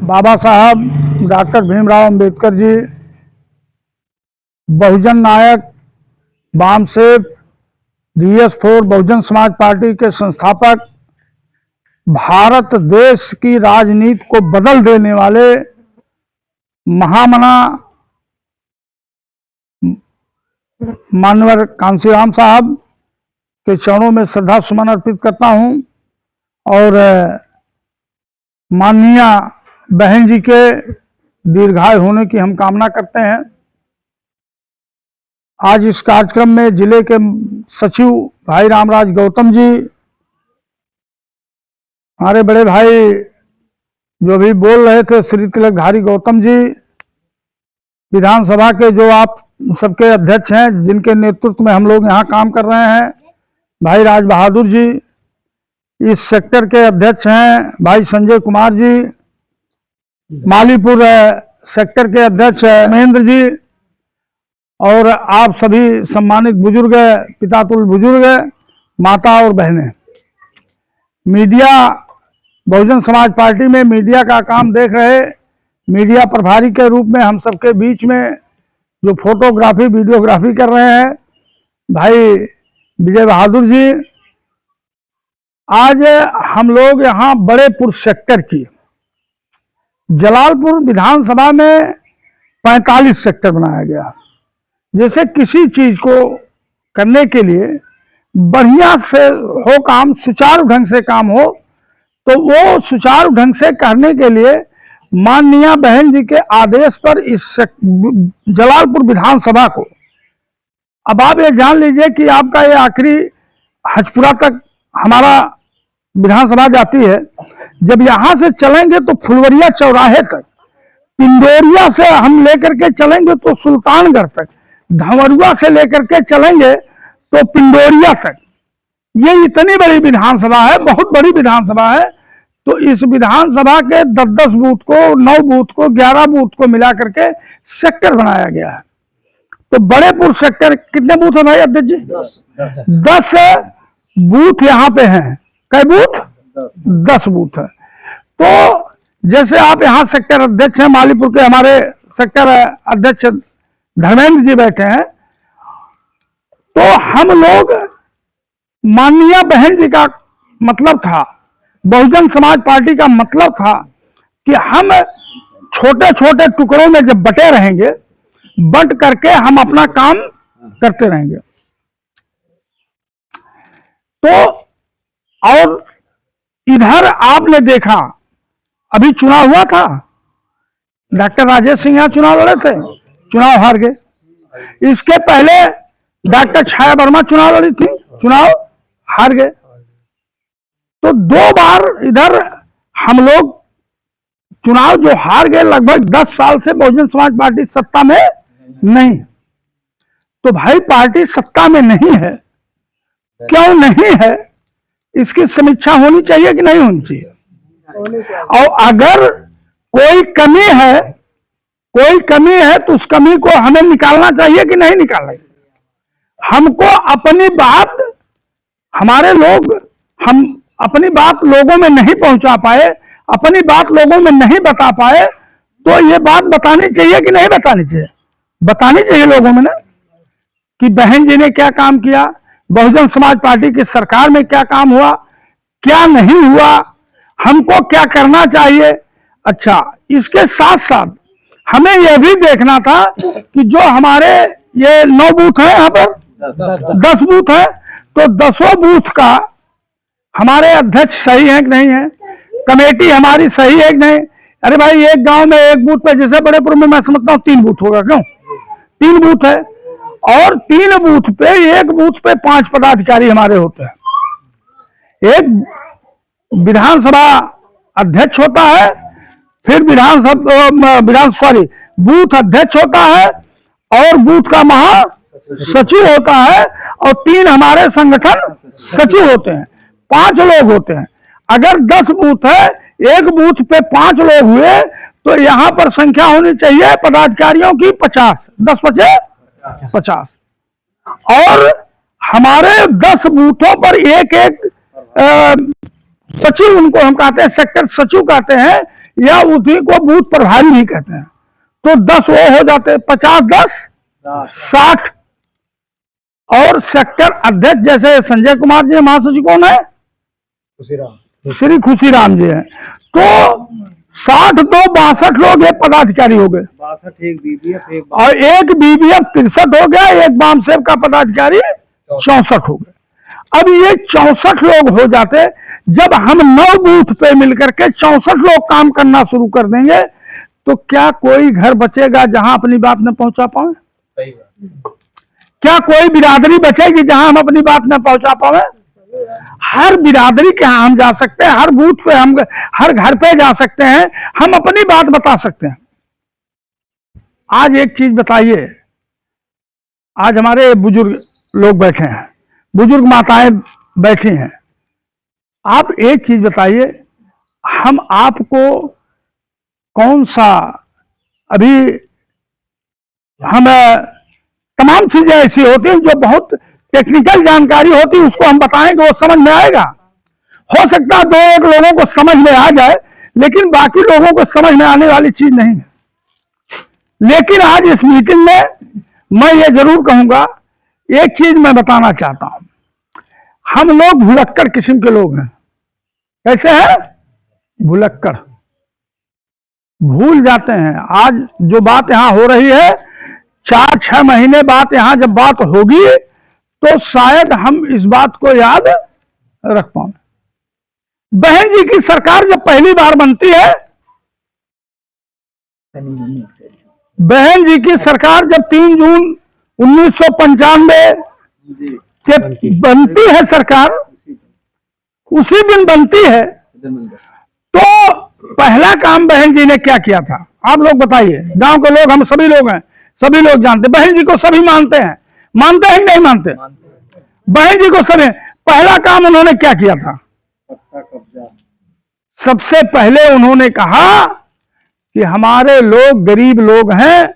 बाबा साहब डॉक्टर भीमराव अंबेडकर जी बहुजन नायक BAMCEF DS4 Bahujan Samaj party के संस्थापक, भारत देश की राजनीति को बदल देने वाले महामना मानवर कांशीराम साहब के चरणों में श्रद्धा सुमन अर्पित करता हूं और माननीय बहन जी के दीर्घायु होने की हम कामना करते हैं। आज इस कार्यक्रम में जिले के सचिव भाई रामराज गौतम जी, हमारे बड़े भाई जो भी बोल रहे थे श्री तिलकधारी गौतम जी, विधानसभा के जो आप सबके अध्यक्ष हैं, जिनके नेतृत्व में हम लोग यहाँ काम कर रहे हैं, भाई राज बहादुर जी, इस सेक्टर के अध्यक्ष हैं भाई संजय कुमार जी, मालीपुर सेक्टर के अध्यक्ष महेंद्र जी, और आप सभी सम्मानित बुजुर्ग, पितातुल बुजुर्ग, माता और बहनें। मीडिया, बहुजन समाज पार्टी में मीडिया का काम देख रहे मीडिया प्रभारी के रूप में हम सबके बीच में जो फोटोग्राफी वीडियोग्राफी कर रहे हैं भाई विजय बहादुर जी। आज हम लोग यहाँ बड़ेपुर सेक्टर की, जलालपुर विधानसभा में 45 सेक्टर बनाया गया। जैसे किसी चीज को करने के लिए बढ़िया से हो काम, सुचारू ढंग से काम हो, तो वो सुचारू ढंग से करने के लिए माननीय बहन जी के आदेश पर इस जलालपुर विधानसभा को, अब आप ये जान लीजिए कि आपका ये आखिरी हजपुरा तक हमारा विधानसभा जाती है। जब यहां से चलेंगे तो फुलवरिया चौराहे तक, पिंडोरिया से हम लेकर के चलेंगे तो सुल्तानगढ़ तक, धंवरुआ से लेकर के चलेंगे तो पिंडोरिया तक। ये इतनी बड़ी विधानसभा है, बहुत बड़ी विधानसभा है। तो इस विधानसभा के 10-10 बूथ को, 9 बूथ को, 11 बूथ को मिला करके सेक्टर बनाया गया है। तो बड़ेपुर सेक्टर कितने बूथ है भाई अध्यक्ष जी? 10 बूथ यहाँ पे हैं। कई बूथ? 10 बूथ है। तो जैसे आप यहाँ सेक्टर अध्यक्ष हैं, मालीपुर के हमारे सेक्टर अध्यक्ष धर्मेंद्र जी बैठे हैं, तो हम लोग माननीय बहन जी का मतलब था, बहुजन समाज पार्टी का मतलब था कि हम छोटे छोटे टुकड़ों में जब बटे रहेंगे, बट करके हम अपना काम करते रहेंगे। तो और इधर आपने देखा, अभी चुनाव हुआ था, डॉक्टर राजेश सिंह यहाँ चुनाव लड़े थे, चुनाव हार गए। इसके पहले डॉक्टर छाया वर्मा चुनाव लड़ी थी, चुनाव हार गए। तो 2 बार इधर हम लोग चुनाव जो हार गए, लगभग 10 साल से बहुजन समाज पार्टी सत्ता में नहीं। तो भाई पार्टी सत्ता में नहीं है, क्यों नहीं है, इसकी समीक्षा होनी चाहिए कि नहीं होनी चाहिए। और अगर कोई कमी है तो उस कमी को हमें निकालना चाहिए कि नहीं निकालना चाहिए। हमको अपनी बात, हमारे लोग, हम अपनी बात लोगों में नहीं पहुंचा पाए, अपनी बात लोगों में नहीं बता पाए, तो ये बात बतानी चाहिए कि नहीं बतानी चाहिए? बतानी चाहिए लोगों में ना, कि बहन जी ने क्या काम किया, बहुजन समाज पार्टी की सरकार में क्या काम हुआ, क्या नहीं हुआ, हमको क्या करना चाहिए। अच्छा, इसके साथ साथ हमें यह भी देखना था कि जो हमारे ये 9 बूथ है, यहाँ पर 10 बूथ है, तो 10 बूथ का हमारे अध्यक्ष सही है कि नहीं है, कमेटी हमारी सही है कि नहीं। अरे भाई, एक गांव में एक बूथ पे, जैसे बड़ेपुर में मैं समझता हूँ 3 बूथ होगा, क्यों 3 बूथ है, और 3 बूथ पे, एक बूथ पे 5 पदाधिकारी हमारे होते हैं। एक विधानसभा अध्यक्ष होता है, फिर बूथ अध्यक्ष होता है, और बूथ का महासचिव होता है, और 3 हमारे संगठन सचिव होते हैं। 5 लोग होते हैं। अगर 10 बूथ है, एक बूथ पे 5 लोग हुए, तो यहां पर संख्या होनी चाहिए पदाधिकारियों की 50, 10-50। और हमारे 10 बूथों पर एक एक सचिव, उनको हम कहते हैं सेक्टर सचिव कहते हैं, या उसी को बूथ प्रभारी भी कहते हैं। तो 10 वो हो जाते, 50 10 60। और सेक्टर अध्यक्ष जैसे संजय कुमार जी महासचिव कौन है? श्री खुशीराम जी है। तो 60 तो 62 लोग एक पदाधिकारी हो गए, 62 और एक बीबीएफ 63 हो गया, एक वामसेव का पदाधिकारी 64 हो गए। अब ये 64 लोग हो जाते। जब हम 9 बूथ पे मिलकर के 64 लोग काम करना शुरू कर देंगे तो क्या कोई घर बचेगा जहां अपनी बात न पहुंचा पाए? क्या कोई बिरादरी बचेगी जहां हम अपनी बात न पहुंचा पाए? हर बिरादरी के यहां हम जा सकते हैं, हर बूथ पे हम, हर घर पे जा सकते हैं, हम अपनी बात बता सकते हैं। आज एक चीज बताइए, आज हमारे बुजुर्ग लोग बैठे हैं, बुजुर्ग माताएं बैठी हैं, आप एक चीज बताइए, हम आपको कौन सा, अभी हम तमाम चीजें ऐसी होती हैं जो बहुत टेक्निकल जानकारी होती है, उसको हम बताएंगे वो समझ में आएगा। हो सकता है 2-1 लोगों को समझ में आ जाए, लेकिन बाकी लोगों को समझ में आने वाली चीज नहीं है। लेकिन आज इस मीटिंग में मैं ये जरूर कहूंगा, एक चीज मैं बताना चाहता हूं, हम लोग भुलक्कड़ किस्म के लोग हैं। कैसे हैं? भुलक्कड़, भूल जाते हैं। आज जो बात यहां हो रही है, 4-6 महीने बाद यहां जब बात होगी तो शायद हम इस बात को याद रख पाए। बहन जी की सरकार जब पहली बार बनती है, बहन जी की सरकार जब 3 जून 1995 के बनती है सरकार, उसी दिन बनती है, तो पहला काम बहन जी ने क्या किया था आप लोग बताइए। गांव के लोग, हम सभी लोग हैं, सभी लोग जानते, बहन जी को सभी मानते हैं, मानते हैं नहीं मानते? बहन जी को सभी, पहला काम उन्होंने क्या किया था? सबसे पहले उन्होंने कहा कि हमारे लोग गरीब लोग हैं,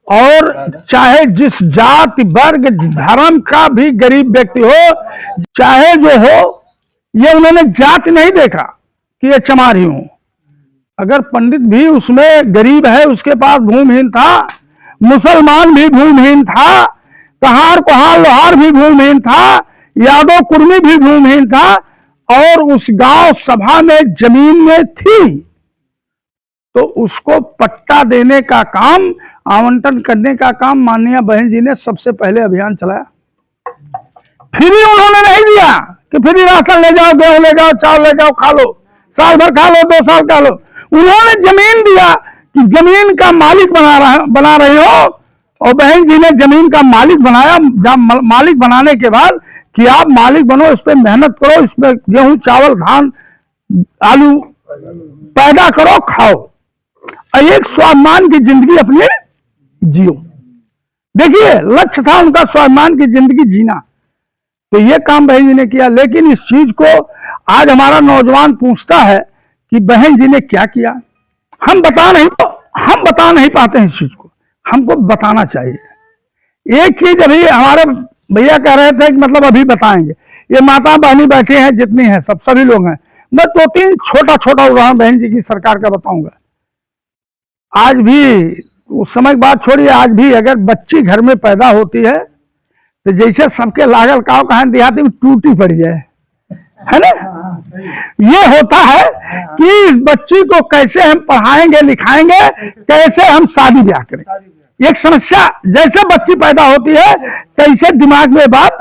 और चाहे जिस जाति वर्ग धर्म का भी गरीब व्यक्ति हो, चाहे जो हो, ये उन्होंने जाति नहीं देखा कि ये चमारी हो। अगर पंडित भी उसमें गरीब है, उसके पास भूमिहीन था, मुसलमान भी भूमिहीन था, कहार कुहार लोहार भी भूमिहीन था, यादव कुर्मी भी भूमिहीन था, और उस गांव सभा में जमीन में थी, तो उसको पट्टा देने का काम, आवंटन करने का काम माननीय बहन जी ने सबसे पहले अभियान चलाया। फ्री उन्होंने नहीं दिया कि फ्री राशन ले जाओ, गेहूं ले जाओ, चावल ले जाओ, खा लो, साल भर खा लो, 2 साल खा लो। उन्होंने जमीन दिया कि जमीन का मालिक बना रहे हो, और बहन जी ने जमीन का मालिक बनाया। मालिक बनाने के बाद कि आप मालिक बनो, इस पे मेहनत करो, इसमें गेहूं चावल धान आलू पैदा करो, खाओ, और एक स्वाभिमान की जिंदगी अपनी जियो। देखिए, लक्ष्य था उनका स्वाभिमान की जिंदगी जीना, तो ये काम बहन जी ने किया। लेकिन इस चीज को आज हमारा नौजवान पूछता है कि बहन जी ने क्या किया, हम बता नहीं पाते हैं इस चीज को, हमको बताना चाहिए। एक चीज अभी हमारे भैया कह रहे थे कि मतलब अभी बताएंगे, ये माता बहनी बैठे हैं जितनी हैं, सब सभी लोग हैं, मैं 2-3 छोटा उदाहरण बहन जी की सरकार का बताऊंगा। आज भी उस समय की बात छोड़िए, आज भी अगर बच्ची घर में पैदा होती है तो जैसे सबके लागल काव कहां देहाती में टूटी पड़ जाए, है ना? ये होता है कि इस बच्ची को कैसे हम पढ़ाएंगे लिखाएंगे, कैसे हम शादी ब्याह करें। एक समस्या, जैसे बच्ची पैदा होती है कैसे दिमाग में बात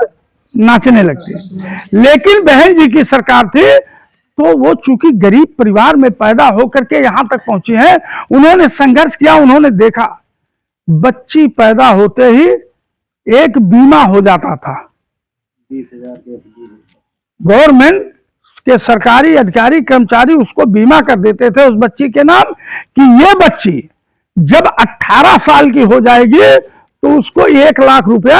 नाचने लगती है। लेकिन बहन जी की सरकार थी, तो वो चूंकि गरीब परिवार में पैदा होकर के यहां तक पहुंची है, उन्होंने संघर्ष किया, उन्होंने देखा बच्ची पैदा होते ही एक बीमा हो जाता था, 20,000 गवर्नमेंट के सरकारी अधिकारी कर्मचारी उसको बीमा कर देते थे उस बच्ची के नाम, कि ये बच्ची जब 18 साल की हो जाएगी तो उसको 1 लाख रुपया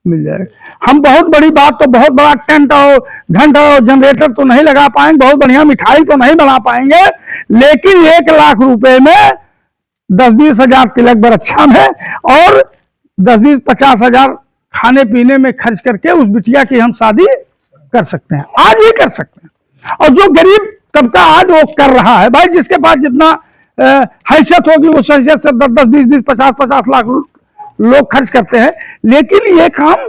मिल जाएगा। हम बहुत बड़ी बात तो बहुत बड़ा टेंट और घंटा और जनरेटर तो नहीं लगा पाएंगे, बहुत बढ़िया मिठाई तो नहीं बना पाएंगे, लेकिन 1 लाख रुपए में 10-20 हजार तिलक बरच्छा में और 10-20-50 हजार खाने पीने में खर्च करके उस बिटिया की हम शादी कर सकते हैं, आज ही कर सकते हैं। और जो गरीब सबका आज वो कर रहा है। भाई जिसके पास जितना हैसियत होगी उस हैसियत से 10-10, 20-20, 50-50 लाख लोग खर्च करते हैं। लेकिन ये काम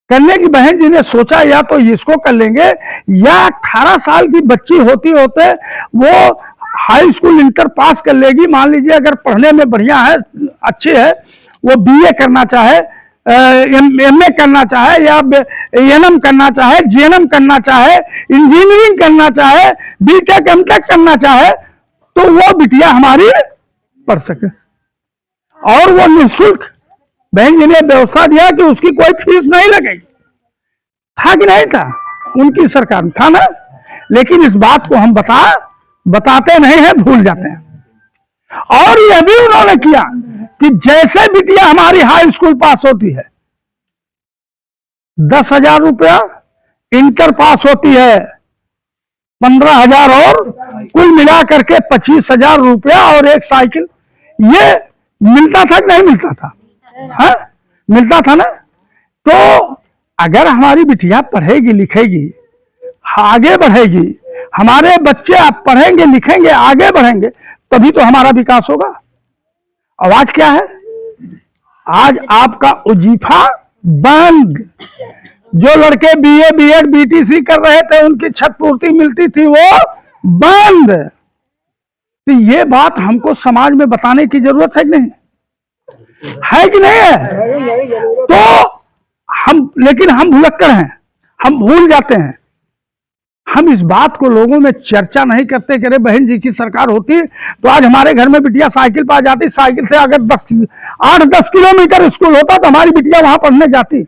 करने की बहन जी ने सोचा या तो इसको कर लेंगे, या 18 साल की बच्ची होते होते वो हाई स्कूल इंटर पास कर लेगी, मान लीजिए अगर पढ़ने में बढ़िया है, अच्छी है, वो बीए करना चाहे, एमए करना चाहे, या एएनएम करना चाहे, जीएनएम करना चाहे, इंजीनियरिंग करना चाहे, बीटेक एमटेक करना चाहे, तो वो बिटिया हमारी पढ़ सके। और वो निःशुल्क बहन जी ने व्यवस्था दिया कि उसकी कोई फीस नहीं लगेगी। था कि नहीं था? उनकी सरकार में था ना। लेकिन इस बात को हम बताते नहीं है, भूल जाते हैं। और यह भी उन्होंने किया कि जैसे बिटिया हमारी हाई स्कूल पास होती है 10,000 रुपया, इंटर पास होती है 15,000, और कुल मिला करके 25,000 रुपया और एक साइकिल। ये मिलता था कि नहीं मिलता था? हाँ, मिलता था ना। तो अगर हमारी बिटिया पढ़ेगी लिखेगी, आगे बढ़ेगी, हमारे बच्चे आप पढ़ेंगे लिखेंगे आगे बढ़ेंगे, तभी तो हमारा विकास होगा। और आज क्या है? आज आपका वजीफा बंद। जो लड़के बीए बीएड बीटीसी कर रहे थे उनकी छत पूर्ति मिलती थी, वो बंद। तो ये बात हमको समाज में बताने की जरूरत है कि नहीं? है कि नहीं है? तो लेकिन हम भुलक्कड़ हैं, हम भूल जाते हैं। हम इस बात को लोगों में चर्चा नहीं करते कि अरे बहन जी की सरकार होती तो आज हमारे घर में बिटिया साइकिल पर आ जाती, साइकिल से अगर 8-10 किलोमीटर स्कूल होता तो हमारी बिटिया वहां पढ़ने जाती।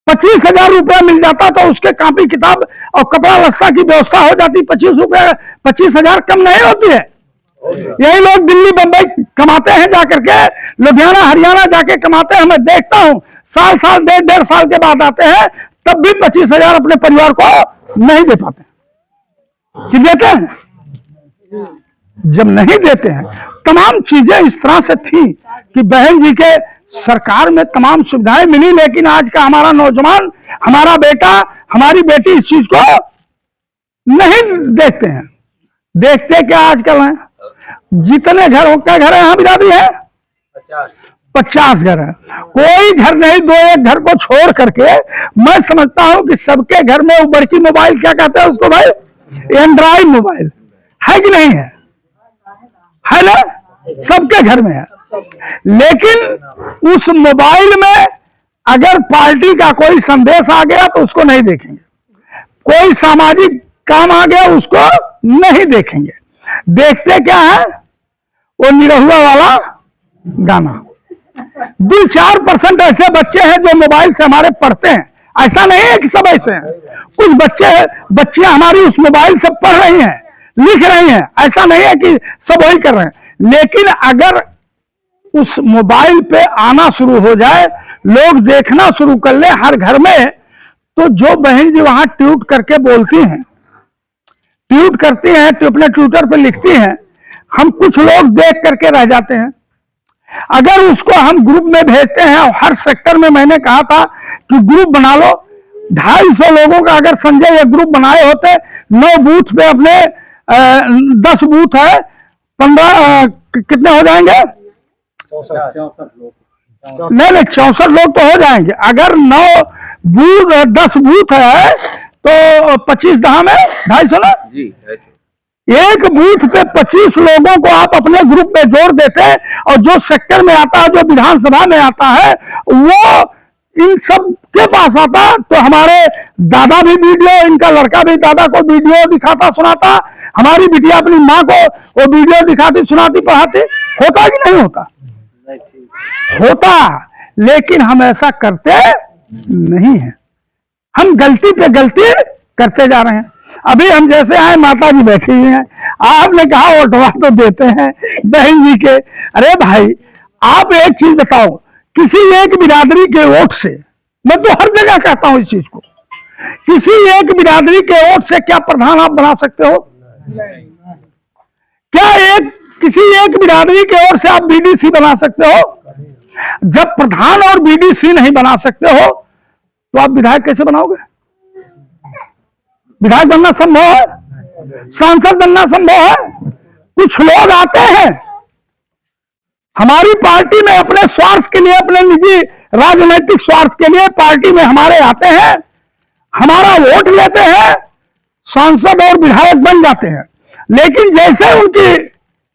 25,000 रुपया मिल जाता तो उसके कॉपी किताब और कपड़ा लत्ता की व्यवस्था हो जाती। 25,000 कम नहीं होती है। यही लोग दिल्ली बंबई कमाते हैं जाकर के, लुधियाना हरियाणा जाके कमाते हैं। मैं देखता हूं साल 1.5 साल के बाद आते हैं, तब भी 25,000 अपने परिवार को नहीं दे पाते। कि देते हैं? जब नहीं देते हैं, तमाम चीजें इस तरह से थी कि बहन जी के सरकार में तमाम सुविधाएं मिली, लेकिन आज का हमारा नौजवान, हमारा बेटा, हमारी बेटी इस चीज को नहीं देखते हैं। देखते क्या आजकल है? जितने घर है यहाँ बिरादरी है 50 घर है। कोई घर नहीं, 2-1 घर को छोड़ करके मैं समझता हूं कि सबके घर में वो बड़की मोबाइल, क्या कहते हैं उसको भाई, एंड्रॉइड मोबाइल है कि नहीं है? है ना? सबके घर में है। लेकिन उस मोबाइल में अगर पार्टी का कोई संदेश आ गया तो उसको नहीं देखेंगे, कोई सामाजिक काम आ गया उसको नहीं देखेंगे। देखते क्या है? वो निरहुआ वाला गाना। 2-4% ऐसे बच्चे हैं जो मोबाइल से हमारे पढ़ते हैं। ऐसा नहीं है कि सब ऐसे हैं। कुछ बच्चियां हमारी उस मोबाइल से पढ़ रही हैं, लिख रही हैं। ऐसा नहीं है कि सब वही कर रहे हैं। लेकिन अगर उस मोबाइल पे आना शुरू हो जाए, लोग देखना शुरू कर ले हर घर में, तो जो बहन जी वहां ट्वीट करके बोलती हैं, ट्वीट करती हैं, तो अपने ट्विटर पे लिखती हैं, हम कुछ लोग देख करके रह जाते हैं। अगर उसको हम ग्रुप में भेजते हैं, और हर सेक्टर में मैंने कहा था कि ग्रुप बना लो, 250 लोगों का अगर संजय ये ग्रुप बनाए होते, 9 बूथ पे अपने 10 बूथ है, 15 कितने हो जाएंगे? 64 लोग तो हो जाएंगे। अगर 9 बूथ 10 बूथ है तो 25 दहा में 250 ना जी। एक बूथ पे 25 लोगों को आप अपने ग्रुप में जोड़ देते, और जो सेक्टर में आता है, जो विधानसभा में आता है, वो इन सब के पास आता, तो हमारे दादा भी वीडियो, इनका लड़का भी दादा को वीडियो दिखाता सुनाता, हमारी बिटिया अपनी माँ को वो वीडियो दिखाती सुनाती पढ़ाती। होता कि नहीं होता? होता। लेकिन हम ऐसा करते नहीं है। हम गलती पे गलती करते जा रहे हैं। अभी हम जैसे आए, माता जी बैठी हुई हैं, आपने कहा वोटवा तो देते हैं बहन जी के। अरे भाई, आप एक चीज बताओ, किसी एक बिरादरी के वोट से, मैं तो हर जगह कहता हूं इस चीज को, किसी एक बिरादरी के वोट से क्या प्रधान आप बना सकते हो? क्या किसी एक बिरादरी के ओर से आप बीडीसी बना सकते हो? जब प्रधान और बीडीसी नहीं बना सकते हो तो आप विधायक कैसे बनाओगे? विधायक बनना संभव है, सांसद बनना संभव है। कुछ लोग आते हैं हमारी पार्टी में अपने स्वार्थ के लिए, अपने निजी राजनीतिक स्वार्थ के लिए पार्टी में हमारे आते हैं, हमारा वोट लेते हैं, सांसद और विधायक बन जाते हैं, लेकिन जैसे उनकी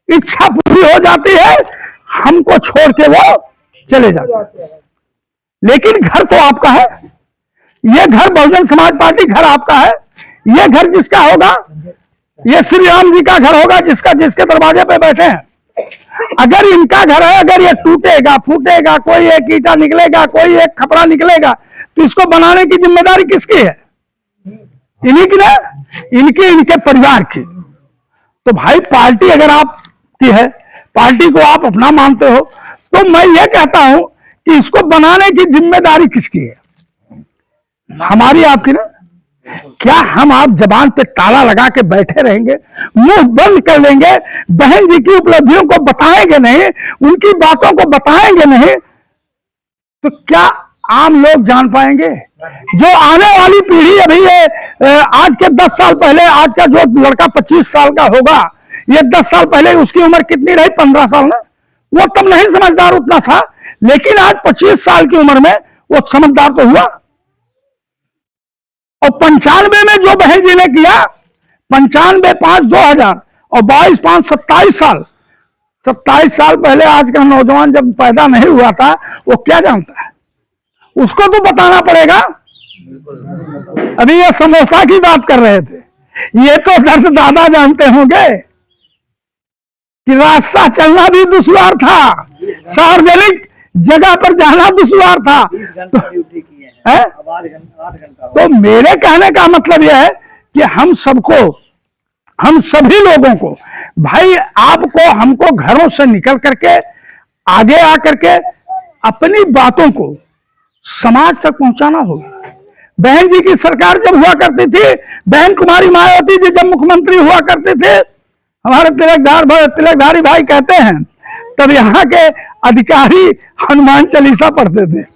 इच्छा पूरी हो जाती है हमको छोड़ के वो चले जाते हैं। लेकिन घर तो आपका है, ये घर बहुजन समाज पार्टी घर आपका है। ये घर जिसका होगा, ये श्री राम जी का घर होगा जिसका, जिसके दरवाजे पे बैठे हैं। अगर इनका घर है, अगर ये टूटेगा फूटेगा, कोई एक ईंटा निकलेगा, कोई एक खपड़ा निकलेगा, तो इसको बनाने की जिम्मेदारी किसकी है? इन्हीं की ना, इनकी, इनके परिवार की। तो भाई पार्टी अगर आपकी है, पार्टी को आप अपना मानते हो, तो मैं ये कहता हूं कि इसको बनाने की जिम्मेदारी किसकी है? हमारी, आपकी ना। क्या हम आप जबान पे ताला लगा के बैठे रहेंगे, मुंह बंद कर लेंगे, बहन जी की उपलब्धियों को बताएंगे नहीं, उनकी बातों को बताएंगे नहीं, तो क्या आम लोग जान पाएंगे? जो आने वाली पीढ़ी अभी आज के 10 साल पहले, आज का जो लड़का 25 साल का होगा, ये 10 साल पहले उसकी उम्र कितनी रही? 15 साल ना। वो तब नहीं समझदार उतना था, लेकिन आज 25 साल की उम्र में वो समझदार तो हुआ। और 95 में जो बहन जी ने किया, 95-5-2000 और 22-5 27 साल, 27 साल पहले आज का नौजवान जब पैदा नहीं हुआ था, वो क्या जानता है? उसको तो बताना पड़ेगा। अभी ये समोसा की बात कर रहे थे, ये तो दर्द दादा जानते होंगे कि रास्ता चलना भी दुश्वार था, सार्वजनिक जगह पर जाना दुश्वार था। तो मेरे कहने का मतलब यह है कि हम सबको, हम सभी लोगों को, भाई आपको, हमको घरों से निकल करके आगे आकर के अपनी बातों को समाज तक पहुंचाना होगा। बहन जी की सरकार जब हुआ करती थी, बहन कुमारी मायावती जी जब मुख्यमंत्री हुआ करते थे, हमारे तिलकधारी भाई कहते हैं, तब यहाँ के अधिकारी हनुमान चालीसा पढ़ते थे,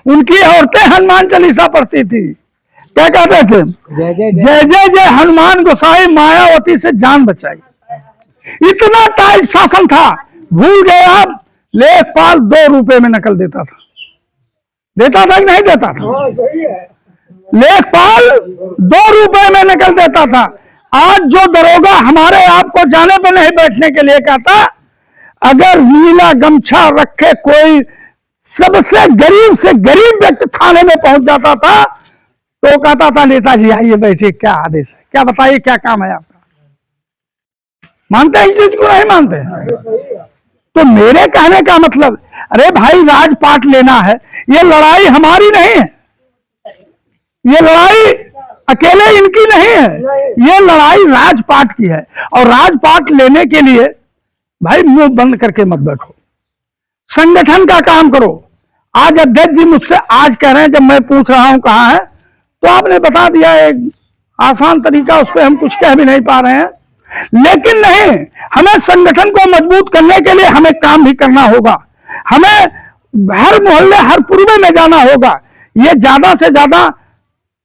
उनकी औरतें हनुमान चालीसा पढ़ती थी। क्या कहते थे? जय जय जय हनुमान गोसाई मायावती से जान बचाई। इतना टाइट शासन था, भूल गए आप। लेखपाल 2 रुपए में नकल देता था, देता था कि नहीं देता था? लेखपाल 2 रुपए में नकल देता था। आज जो दरोगा हमारे आपको जाने पे नहीं बैठने के लिए कहता, अगर नीला गमछा रखे कोई सबसे गरीब से गरीब व्यक्ति थाने में पहुंच जाता था, तो कहता था नेताजी आइए बैठिए, क्या आदेश है, क्या बताइए, क्या काम है आपका? मानते हैं इस चीज को? नहीं मानते। तो मेरे कहने का मतलब, अरे भाई राजपाट लेना है, ये लड़ाई हमारी नहीं है, ये लड़ाई अकेले इनकी नहीं है, ये लड़ाई राजपाट की है। और राजपाट लेने के लिए भाई मुंह बंद करके मत बैठो, संगठन का काम करो। आज अध्यक्ष जी मुझसे आज कह रहे हैं, जब मैं पूछ रहा हूं कहां है, तो आपने बता दिया एक आसान तरीका, उस पर हम कुछ कह भी नहीं पा रहे हैं। लेकिन नहीं, हमें संगठन को मजबूत करने के लिए हमें काम भी करना होगा, हमें हर मोहल्ले हर पूर्वे में जाना होगा। ये ज्यादा से ज्यादा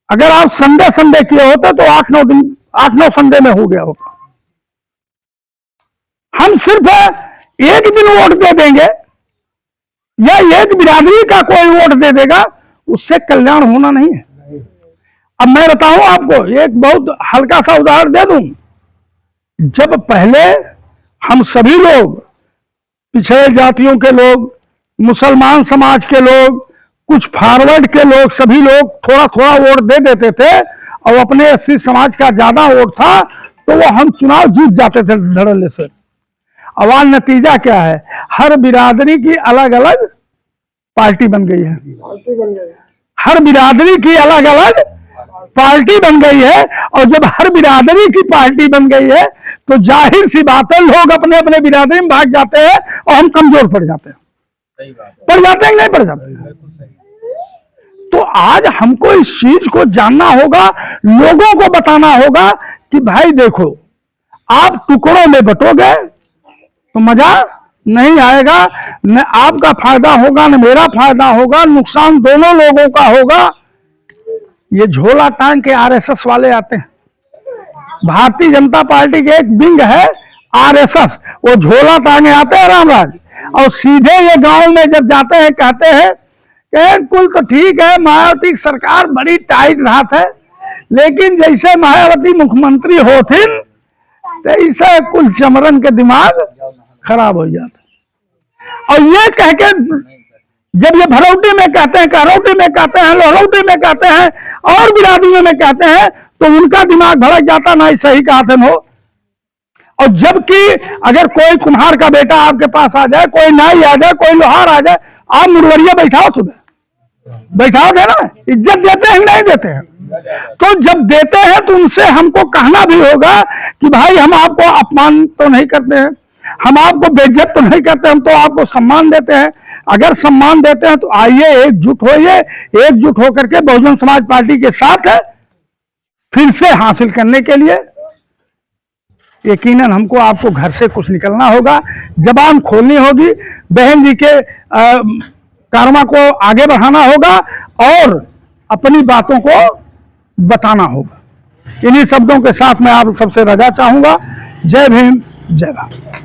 अगर आप संडे किए होते तो 8-9 संडे में हो गया होगा। हम सिर्फ एक दिन वोट दे देंगे या एक बिरादरी का कोई वोट दे देगा, उससे कल्याण होना नहीं है। अब मैं बताऊं आपको, एक बहुत हल्का सा उदाहरण दे दूं। जब पहले हम सभी लोग, पिछड़े जातियों के लोग, मुसलमान समाज के लोग, कुछ फॉरवर्ड के लोग, सभी लोग थोड़ा थोड़ा वोट दे देते थे, और अपने एससी समाज का ज्यादा वोट था तो वो हम चुनाव जीत जाते थे धड़ल्ले से। अब आज नतीजा क्या है? हर बिरादरी की अलग अलग पार्टी बन गई है, हर बिरादरी की अलग अलग पार्टी बन गई है। और जब हर बिरादरी की पार्टी बन गई है, तो जाहिर सी बात है लोग अपने अपने बिरादरी में भाग जाते हैं और हम कमजोर पड़ जाते हैं। पड़ जाते हैं कि नहीं पड़ जाते? तो आज हमको इस चीज को जानना होगा, लोगों को बताना होगा कि भाई देखो, आप टुकड़ों में बटोगे तो मजा नहीं आएगा, न आपका फायदा होगा न मेरा फायदा होगा, नुकसान दोनों लोगों का होगा। ये झोला टांग के आरएसएस वाले आते हैं। भारतीय जनता पार्टी के एक विंग है आरएसएस, वो झोला टांगे आते हैं रामराज, और सीधे ये गांव में जब जाते हैं कहते हैं कि कुल तो ठीक है, मायावती की सरकार बड़ी टाइट राहत है, लेकिन जैसे मायावती मुख्यमंत्री होथिन तैसे कुल चमरन के दिमाग खराब हो जाता। और ये कह के जब ये भरौटी में कहते हैं, करौटी में कहते हैं, लहरौटी में कहते हैं और बिरादरियों में कहते हैं, तो उनका दिमाग भड़क जाता ना सही कहा थे हो। और जबकि अगर कोई कुम्हार का बेटा आपके पास आ जाए, कोई नाई आ जाए, कोई लोहार आ जाए, आप मुरवरिया बैठाओ, सुबह बैठाओ दे ना, इज्जत देते हैं नहीं देते हैं? तो जब देते हैं तो उनसे हमको कहना भी होगा कि भाई हम आपको अपमान तो नहीं करते हैं, हम आपको बेइज्जत तो नहीं करते, हम तो आपको सम्मान देते हैं। अगर सम्मान देते हैं तो आइए एकजुट होइए, एकजुट होकर के बहुजन समाज पार्टी के साथ है फिर से हासिल करने के लिए यकीनन हमको आपको घर से कुछ निकलना होगा, जबान खोलनी होगी, बहन जी के कारमा को आगे बढ़ाना होगा और अपनी बातों को बताना होगा। इन्हीं शब्दों के साथ मैं आप सबसे रजा चाहूंगा। जय भीम, जय भारत।